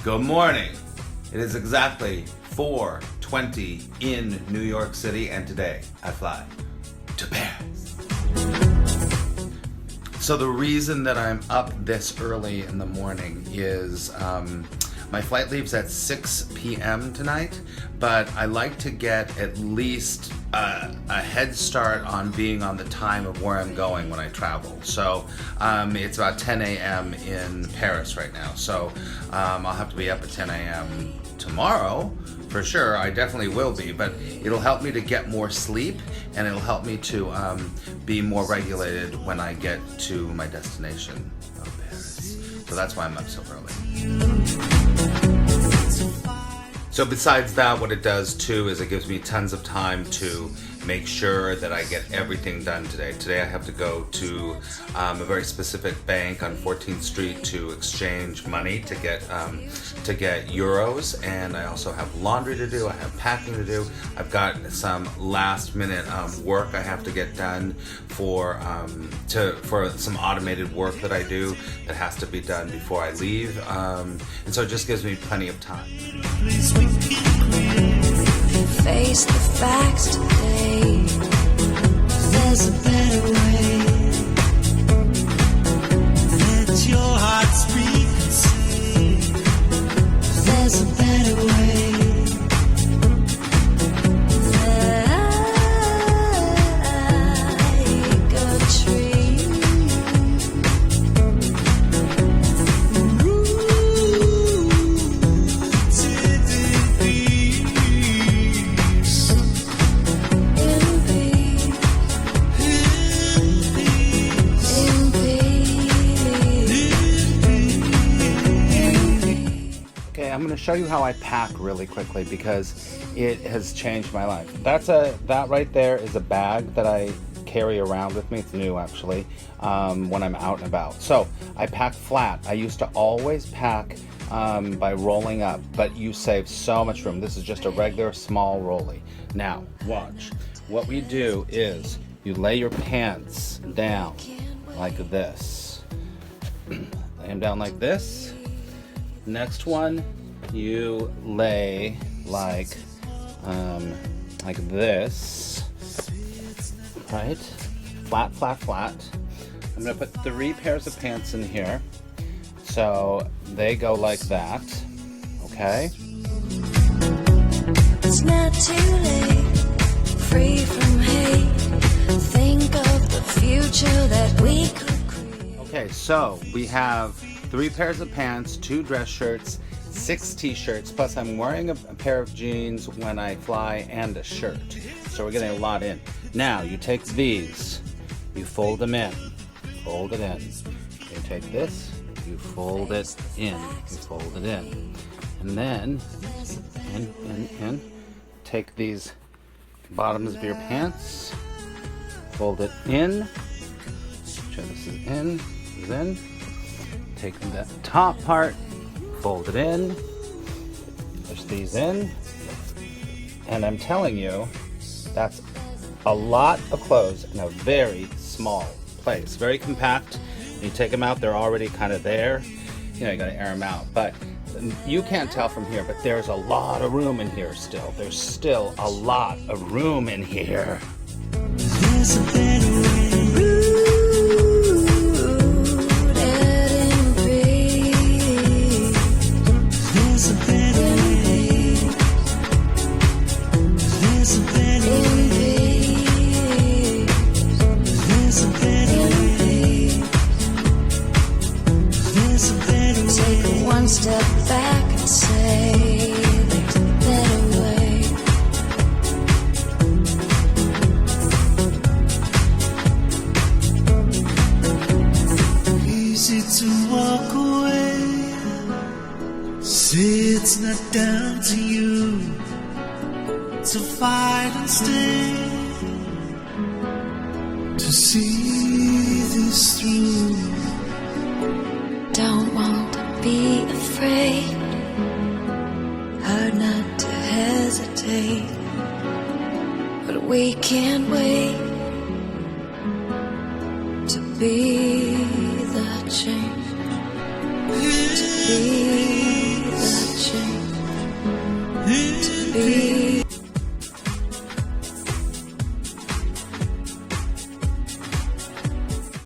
Good morning. It is exactly 4:20 in New York City, and today I fly to Paris. So the reason that I'm up this early in the morning is my flight leaves at 6 p.m. tonight, but I like to get at least a head start on being on the time of where I'm going when I travel. So it's about 10 a.m. in Paris right now. So I'll have to be up at 10 a.m. tomorrow for sure. I definitely will be, but it'll help me to get more sleep, and it'll help me to be more regulated when I get to my destination of Paris. So that's why I'm up so early. So besides that, what it does too is it gives me tons of time to make sure that I get everything done today. Today I have to go to a very specific bank on 14th Street to exchange money to get euros, and I also have laundry to do. I have packing to do. I've got some last minute work I have to get done for some automated work that I do that has to be done before I leave, and so it just gives me plenty of time. Face the facts today. There's a better way. Let your heart speak and say there's a better way. Like a tree. I'm going to show you how I pack really quickly because it has changed my life. That right there is a bag that I carry around with me. It's new actually, when I'm out and about. So I pack flat. I used to always pack by rolling up, but you save so much room. This is just a regular small rolly. Now watch. What we do is you lay your pants down like this. Lay them down like this. Next one, you lay like this, right? Flat, flat, flat. I'm gonna put 3 pairs of pants in here, so they go like that. Okay. It's not too late, free from hate. Think of the future that we could create. Okay, so we have 3 pairs of pants, 2 dress shirts, 6 t-shirts, plus I'm wearing a pair of jeans when I fly and a shirt. So we're getting a lot in. Now you take these, you fold them in, fold it in. You take this, you fold it in, you fold it in. And then, in, take these bottoms of your pants, fold it in, sure this is in, this is in. Take that top part, fold it in, push these in, and I'm telling you, that's a lot of clothes in a very small place. Very compact. When you take them out, they're already kind of there. You know, you gotta air them out. But you can't tell from here, but there's a lot of room in here still. There's still a lot of room in here. There's a better way. Step back and say there's a better way. Easy to walk away. Say it's not down to you to fight and stay, to see this through. Don't want to be afraid, hard not to hesitate, but we can't wait to be the change.